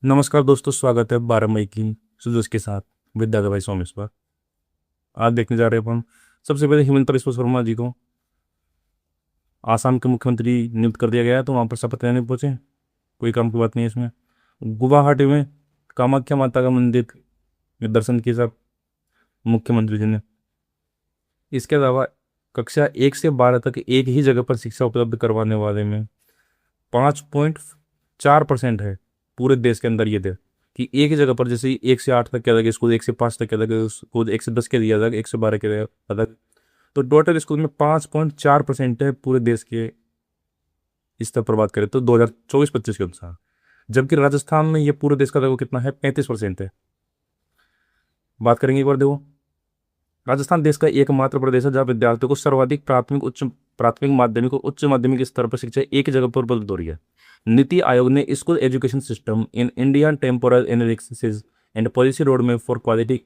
नमस्कार दोस्तों, स्वागत है 12 मई की सुजोस के साथ विद्याधर भाई सोमेश्वर। आज देखने जा रहे हैं अपन सबसे पहले हिमंत बिस्वा शर्मा जी को आसाम के मुख्यमंत्री नियुक्त कर दिया गया है, तो वहाँ पर शपथ लेने पहुंचे। कोई काम की बात नहीं है इसमें। गुवाहाटी में कामाख्या माता का मंदिर में दर्शन किए सब मुख्यमंत्री जी ने। इसके अलावा कक्षा 1 से 12 तक एक ही जगह पर शिक्षा उपलब्ध करवाने वाले में 5.4% है पूरे देश के अंदर। ये थे कि एक ही जगह पर, जैसे 1 से 8 तक के अलग स्कूल, 1 से 5 तक के अलग स्कूल, 1 से 10 के लिए अलग, 1 से 12 के लिए अलग, तो टोटल स्कूल में 5.4% है पूरे देश के स्तर पर बात करें तो 2024-25 के अनुसार। जबकि राजस्थान में ये पूरे देश का देखो कितना है, 35% है। बात करेंगे एक बार, देखो राजस्थान देश का एकमात्र प्रदेश है जहाँ विद्यार्थियों को सर्वाधिक प्राथमिक माध्यमिक और उच्च माध्यमिक स्तर पर शिक्षा एक ही जगह पर उपलब्ध हो रही है। नीति आयोग ने school education system in India temporal analysis and policy road map for quality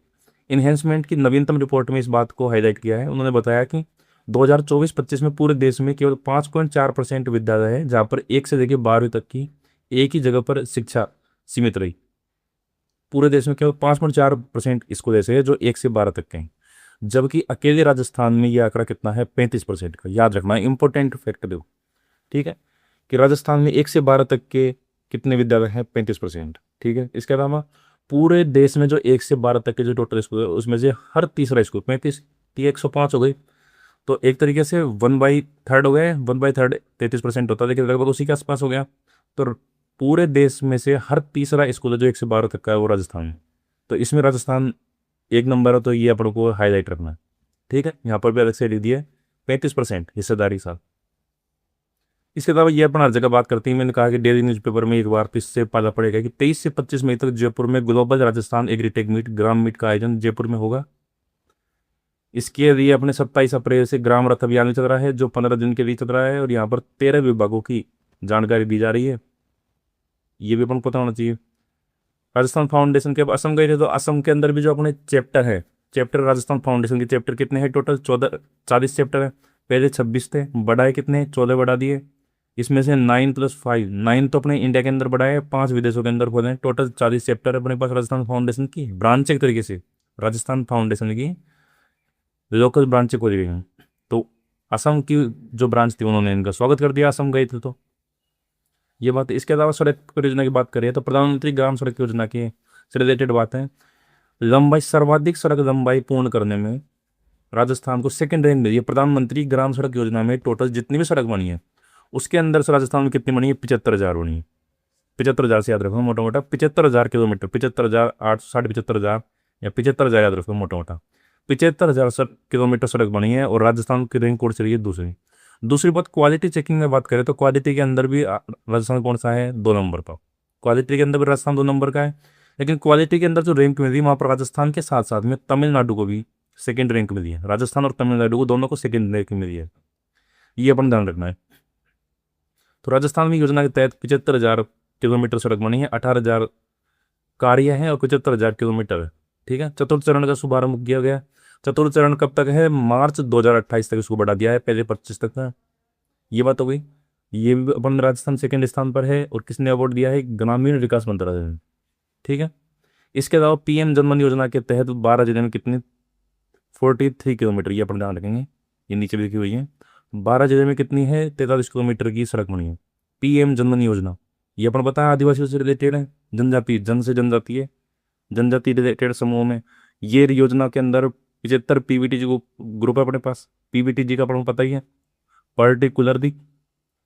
enhancement की नवीनतम रिपोर्ट में इस बात को हाईलाइट किया है। उन्होंने बताया कि 2024-25 में पूरे देश में केवल 5.4% विद्यालय है जहाँ पर 1 से लेकर 12वीं तक की एक ही जगह पर शिक्षा सीमित रही। पूरे देश में केवल 5.4% स्कूल ऐसे हैं जो 1 से 12 तक के हैं, जबकि अकेले राजस्थान में यह आंकड़ा कितना है, 35% का। याद रखना, इंपॉर्टेंट फैक्ट दो, ठीक है, कि राजस्थान में 1 से 12 तक के कितने विद्यालय हैं, 35%। ठीक है, इसके अलावा पूरे देश में जो 1 से 12 तक के जो टोटल स्कूल है उसमें से हर तीसरा स्कूल, 35 105 हो गई, तो एक तरीके से 1/3 हो गए। 1/3 33% होता है, लेकिन लगभग उसी के आसपास हो गया। तो पूरे देश में से हर तीसरा स्कूल है जो 1 से 12 तक का है वो राजस्थान में। तो इसमें राजस्थान एक नंबर है, तो ये अपन को हाईलाइट रखना है। ठीक है, यहाँ पर भी अलग से लिख दिए 35% हिस्सेदारी साथ। इसके अलावा ये अपन हर जगह बात करते हैं, मैंने कहा कि डेली न्यूज़पेपर में एक बार फिर से पाला पड़ेगा कि 23 से 25 मई तक जयपुर में ग्लोबल राजस्थान एग्रीटेक मीट ग्राम मीट का आयोजन जयपुर में होगा। इसके लिए अपने 27 अप्रैल से ग्राम रथ अभियान चल रहा है जो 15 दिन के लिए चल रहा है, और यहाँ पर 13 विभागों की जानकारी दी जा रही है। ये भी अपन को पता होना चाहिए। राजस्थान फाउंडेशन के अब असम गए थे, तो असम के अंदर भी जो अपने चैप्टर है, चैप्टर राजस्थान फाउंडेशन के चैप्टर कितने हैं टोटल, 40 चैप्टर है। पहले 26 थे, बढ़ाए कितने, 14 बढ़ा दिए। इसमें से 9+5, 9 तो अपने इंडिया के अंदर बढ़ाए, 5 विदेशों के अंदर खोले। टोटल 40 चैप्टर अपने पास राजस्थान फाउंडेशन की ब्रांच एक तरीके से राजस्थान फाउंडेशन की लोकल ब्रांच खोली गई हैं। तो असम की जो ब्रांच थी उन्होंने इनका स्वागत कर दिया, असम गए थे तो ये बात है। इसके अलावा सड़क परियोजना की बात करें तो प्रधानमंत्री ग्राम सड़क योजना के से रिलेटेड बात है। लंबाई, सर्वाधिक सड़क लंबाई पूर्ण करने में राजस्थान को सेकंड रैंक मिली है। प्रधानमंत्री ग्राम सड़क योजना में टोटल जितनी भी सड़क बनी है उसके अंदर से राजस्थान में कितनी बनी है, 75,000 बनी है। 75,000 से याद रखो मोटा मोटा, 75,000 किलोमीटर, 75,800, 75,000 या 75,000 याद रखो मोटा मोटा। 75,000 किलोमीटर सड़क बनी है और राजस्थान की रैंक कौन सी रही है, दूसरी। दूसरी बात, क्वालिटी चेकिंग में बात करें तो क्वालिटी के अंदर भी राजस्थान कौन सा है, 2 नंबर पर। क्वालिटी के अंदर भी राजस्थान 2 नंबर का है। लेकिन क्वालिटी के अंदर जो रैंक मिली वहाँ पर राजस्थान के साथ साथ में तमिलनाडु को भी सेकंड रैंक मिली है। राजस्थान और तमिलनाडु को दोनों को सेकंड रैंक मिली है, ये अपन ध्यान रखना है। तो राजस्थान में योजना के तहत 75,000 किलोमीटर सड़क बनी है, 18,000 कार्य हैं और 75,000 किलोमीटर है। ठीक है, चतुर्थ चरण का शुभारंभ किया गया। चतुर्थ चरण कब तक है, मार्च 2028 तक इसको बढ़ा दिया है, पहले 25 तक था। ये बात हो गई। ये भी अपन राजस्थान सेकंड स्थान पर है, और किसने अवार्ड दिया है, ग्रामीण विकास मंत्रालय ने। ठीक है, इसके अलावा पीएम जनमन योजना के तहत 12 जिले में कितने, 43 किलोमीटर, ये अपन ध्यान रखेंगे, ये नीचे भी लिखी हुई है। 12 जिले में कितनी है, 43 किलोमीटर की सड़क बनी है। पीएम जनमन योजना, ये अपन पता है आदिवासियों से रिलेटेड है, जनजाति, जन से जनजाति है, जनजाति रिलेटेड समूह में। ये योजना के अंदर 75 पीवीटीजी ग्रुप है अपने पास। पीवीटीजी का अपन को पता ही है, particularly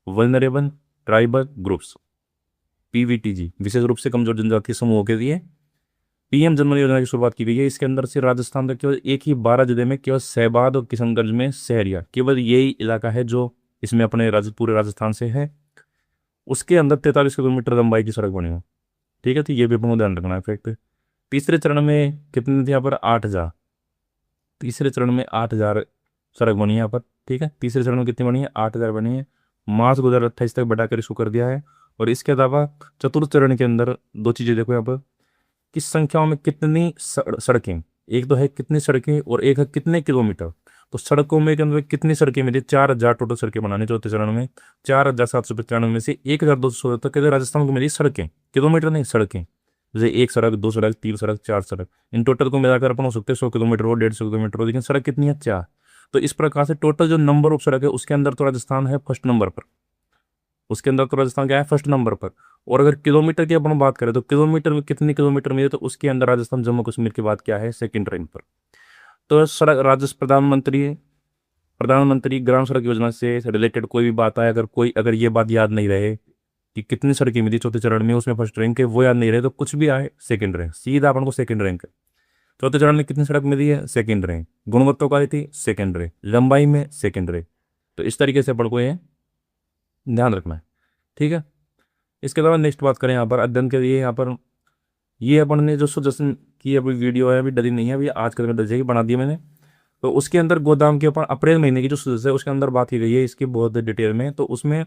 vulnerable tribal groups. PVTG विशेष रूप से कमजोर जनजातीय समूहों के लिए पीएम जनमन योजना की शुरुआत की गई है। इसके अंदर से राजस्थान का केवल एक ही 12 जिले में, केवल शहबाद और किशनगंज में शहरिया, केवल यही इलाका है जो इसमें अपने पूरे राजस्थान से है। उसके अंदर 43 किलोमीटर लंबाई की सड़क बनी है। ठीक है, तो ये भी अपने को ध्यान रखना है फैक्ट। तीसरे चरण में कितने थे यहाँ पर, 8,000। तीसरे चरण में 8,000 सड़क बनी है यहाँ पर। ठीक है, तीसरे चरण में कितनी बनी है, 8,000 बनी है। मार्च 2028 तक बढ़ाकर इसको कर दिया है। और इसके अलावा चतुर्थ चरण के अंदर दो चीज़ें देखो यहाँ पर, किस संख्याओं में कितनी सड़कें, एक तो है कितनी सड़कें और एक है कितने किलोमीटर। तो सड़कों में के अंदर कितनी सड़कें मिली, 4,000 टोटल सड़कें बनाने चौथे चरण में। 4,795 में से 1,216 तक राजस्थान को मिली सड़कें, किलोमीटर नहीं, सड़कें। जैसे एक सड़क, दो सड़क, तीन सड़क, चार सड़क, इन टोटल को मिलाकर अपन हो सकते हैं 100 किलोमीटर हो, 150 किलोमीटर हो, लेकिन सड़क कितनी है? 4। तो इस प्रकार से टोटल जो नंबर ऑफ सड़क है उसके अंदर तो राजस्थान है फर्स्ट नंबर पर। उसके अंदर तो राजस्थान क्या है? फर्स्ट नंबर पर। और अगर किलोमीटर की अपन बात करें तो किलोमीटर में कितने किलोमीटर मिले, तो उसके अंदर राजस्थान जम्मू कश्मीर की बात क्या है? सेकंड रैंक पर। तो सड़क राजस्थान प्रधानमंत्री ग्राम सड़क योजना से रिलेटेड कोई भी बात आए, अगर ये बात याद नहीं रहे कि कितनी सड़कें मिली चौथे चरण में, उसमें फर्स्ट रैंक है, वो याद नहीं रहे, तो कुछ भी आए सेकंड रैंक, सीधा अपन को सेकंड रैंक है। चौथे चरण में कितनी सड़क मिली है? Second rank. गुणवत्ता का थी सेकंड रैंक, लंबाई में सेकंड रैंक। तो इस तरीके से अपन को ये ध्यान रखना है, ठीक है। इसके अलावा नेक्स्ट बात करें यहाँ पर अध्ययन के लिए, यहाँ पर ये अपन ने जो सजेशन की अभी वीडियो है, अभी डली नहीं है, अभी आज कल में डल जाएगी, बना दी मैंने। तो उसके अंदर गोदाम के ऊपर अप्रैल महीने की जो सजेशन है उसके अंदर बात की गई है इसकी बहुत डिटेल में। तो उसमें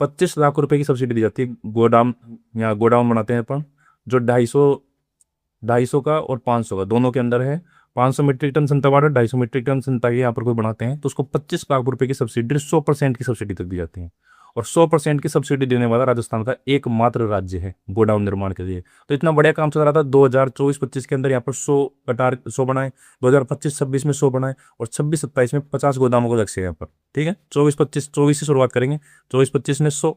25 लाख रुपए की सब्सिडी दी जाती है गोदाम, या गोडाउन बनाते हैं अपन, जो 250 का और 500 का दोनों के अंदर है। 500 मीट्रिक टन संता वाटर, 250 मीट्रिक टन संता के यहाँ पर कोई बनाते हैं, तो उसको 25 लाख रुपए की सब्सिडी, 100% की सब्सिडी तक दी जाती है। और 100% की सब्सिडी देने वाला राजस्थान का एकमात्र राज्य है गोडाउन निर्माण के लिए। तो इतना बढ़िया काम चल रहा था 2024-25 के अंदर, यहाँ पर 100 बनाए, 2025-26 में 100 बनाए, और 26-27 में 50 गोदामों को लक्ष्य है यहाँ पर, ठीक है। 24 से शुरुआत करेंगे, 24-25 में 100,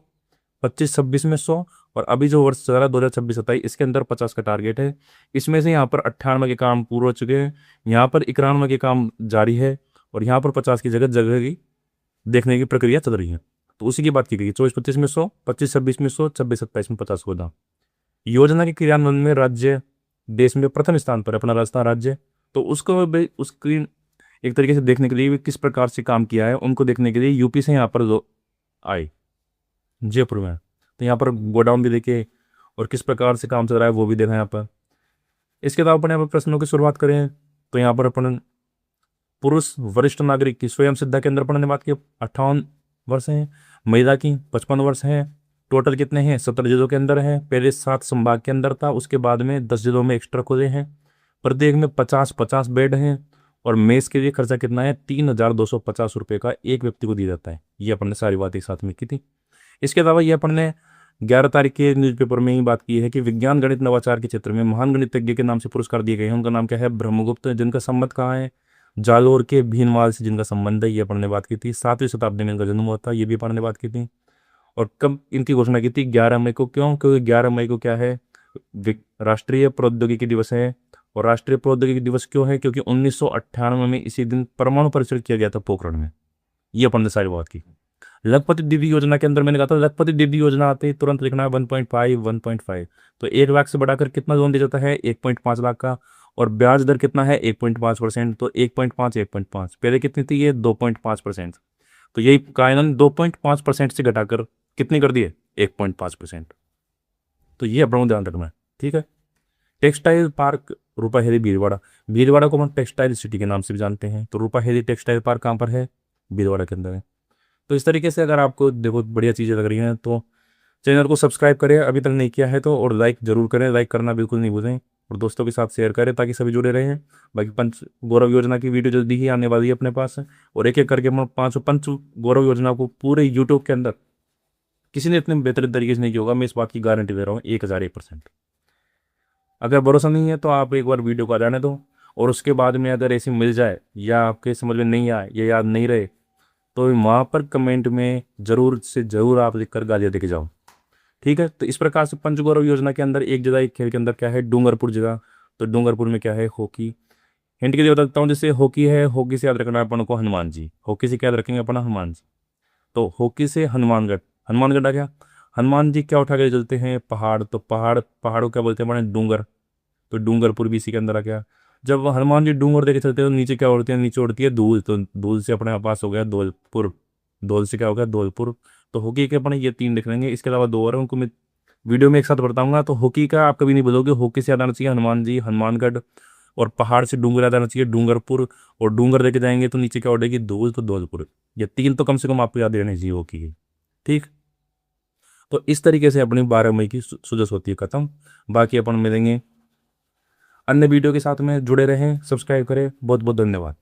25-26 में 100, और अभी जो वर्ष चल रहा है 2026-27 इसके अंदर 50 का टारगेट है। इसमें से यहाँ पर 98 के काम पूरे हो चुके हैं, यहाँ पर 91 के काम जारी है, और यहाँ पर 50 की जगह की देखने की प्रक्रिया चल रही है। तो उसी की बात की गई, 24-25 में 100, 25-26 में 100, 26-27 में 50 गोदाम। योजना के क्रियान्वयन में राज्य देश में प्रथम स्थान पर है अपना राजस्थान राज्य। तो उसकी एक तरीके से देखने के लिए भी किस प्रकार से काम किया है उनको देखने के लिए यूपी से यहाँ पर आए जयपुर में, तो यहाँ पर गोडाउन भी देखे और किस प्रकार से काम चल रहा है वो भी देखा यहाँ पर। इसके अलावा अपन यहाँ पर प्रश्नों की शुरुआत करें तो यहाँ पर अपन पुरुष वरिष्ठ नागरिक की स्वयं सिद्धा के अंदर अपन ने बात की 58 वर्ष हैं, महिला की 55 वर्ष हैं। टोटल कितने हैं? 17 जिलों के अंदर है, पहले 7 संभाग के अंदर था, उसके बाद में 10 जिलों में एक्स्ट्रा खुले हैं। प्रत्येक में 50-50 बेड हैं, और मेस के लिए खर्चा कितना है? 3,250 रुपये का एक व्यक्ति को दिया जाता है। ये अपन ने सारी बात एक साथ में की थी। इसके अलावा ये अपन ने 11 तारीख के न्यूज़पेपर में ही बात की है कि विज्ञान गणित नवाचार के क्षेत्र में महान गणितज्ञ के नाम से पुरस्कार दिए गए हैं। उनका नाम क्या है? ब्रह्मगुप्त, जिनका संबंध कहाँ है? जालोर के भीनमाल से जिनका संबंध है, ये अपन ने बात की थी। 7वीं शताब्दी में इनका जन्म हुआ था, ये भी अपन ने बात की थी। और कब इनकी घोषणा की थी? 11 मई को। क्यों? क्योंकि 11 मई को क्या है? राष्ट्रीय प्रौद्योगिकी दिवस है। और राष्ट्रीय प्रौद्योगिकी दिवस क्यों है? क्योंकि 1998 में इसी दिन परमाणु परीक्षण किया गया था पोखरण में। ये अपन ने सारी बात की। लखपति दीदी योजना के अंदर मैंने कहा था लखपति दीदी योजना आते ही तुरंत लिखना है 1.5 तो 1 लाख से बढ़ाकर कितना लोन दिया जाता है? 1.5 लाख का। और ब्याज दर कितना है? 1.5%। तो 1.5 पहले कितनी थी? ये 2.5%। तो यही कानून 2.5% से घटाकर कितनी कर दिए? 1.5%। तो ये अपना ध्यान रखना है, ठीक है। टेक्सटाइल पार्क रूपाहेली भीलवाड़ा को हम टेक्सटाइल सिटी के नाम से भी जानते हैं। तो रूपाहेली टेक्सटाइल पार्क कहाँ पर है? भीलवाड़ा के अंदर है। तो इस तरीके से अगर आपको देखो बढ़िया चीज़ें लग रही हैं तो चैनल को सब्सक्राइब करें अभी तक नहीं किया है तो, और लाइक जरूर करें, लाइक करना बिल्कुल नहीं भूलें, और दोस्तों के साथ शेयर करें ताकि सभी जुड़े रहें। बाकी पंच गौरव योजना की वीडियो जल्दी ही आने वाली है अपने पास, और एक एक करके हम 5 पंच गौरव योजना को पूरे यूट्यूब के अंदर किसी ने इतने बेहतरीन तरीके से नहीं किया होगा, मैं इस बात की गारंटी दे रहा हूँ 1001%। अगर भरोसा नहीं है तो आप एक बार वीडियो को आ जाने दो, और उसके बाद में अगर ऐसी मिल जाए या आपके समझ में नहीं आए या याद नहीं रहे तो वहाँ पर कमेंट में ज़रूर से ज़रूर आप लिखकर गालियाँ देके जाओ, ठीक है। तो इस प्रकार से पंचगौरव योजना के अंदर एक जगह एक खेल के अंदर क्या है? डूंगरपुर जगह। तो डूंगरपुर में क्या है? हॉकी। हिंट के लिए बता देता हूँ, जैसे हॉकी है, हॉकी से याद रखना है अपन को हनुमान जी। हॉकी से क्या याद रखेंगे अपन? हनुमान जी। तो हॉकी से हनुमानगढ़। हनुमानगढ़ आ गया। हनुमान जी क्या उठा के चलते हैं? पहाड़। तो पहाड़ों क्या बोलते हैं अपन? डूंगर। तो डूंगरपुर भी इसी के अंदर आ गया। जब हनुमान जी डूंगर देखे चलते हैं तो नीचे क्या उड़ती है? नीचे उड़ती है धूल। तो धूल से अपने पास हो गया धौलपुर। धौल से क्या हो गया? धौलपुर। तो हॉकी के अपने ये 3 लिख लेंगे। इसके अलावा 2 और उनको मैं वीडियो में एक साथ बताऊंगा। तो हॉकी का आप कभी नहीं बोलोगे, हॉकी से याद आना चाहिए हनुमान जी, हनुमानगढ़, और पहाड़ से डूंगर याद आना चाहिए डूंगरपुर, और डूंगर लेके जाएंगे तो नीचे क्या उड़ेगी? धूल। तो धौलपुर। ये 3 तो कम से कम आपको याद रहने चाहिए हॉकी की, ठीक। तो इस तरीके से अपनी 12 मई की सुजस होती है खत्म। बाकी अपन मिलेंगे अन्य वीडियो के साथ में, जुड़े रहें, सब्सक्राइब करें। बहुत बहुत धन्यवाद।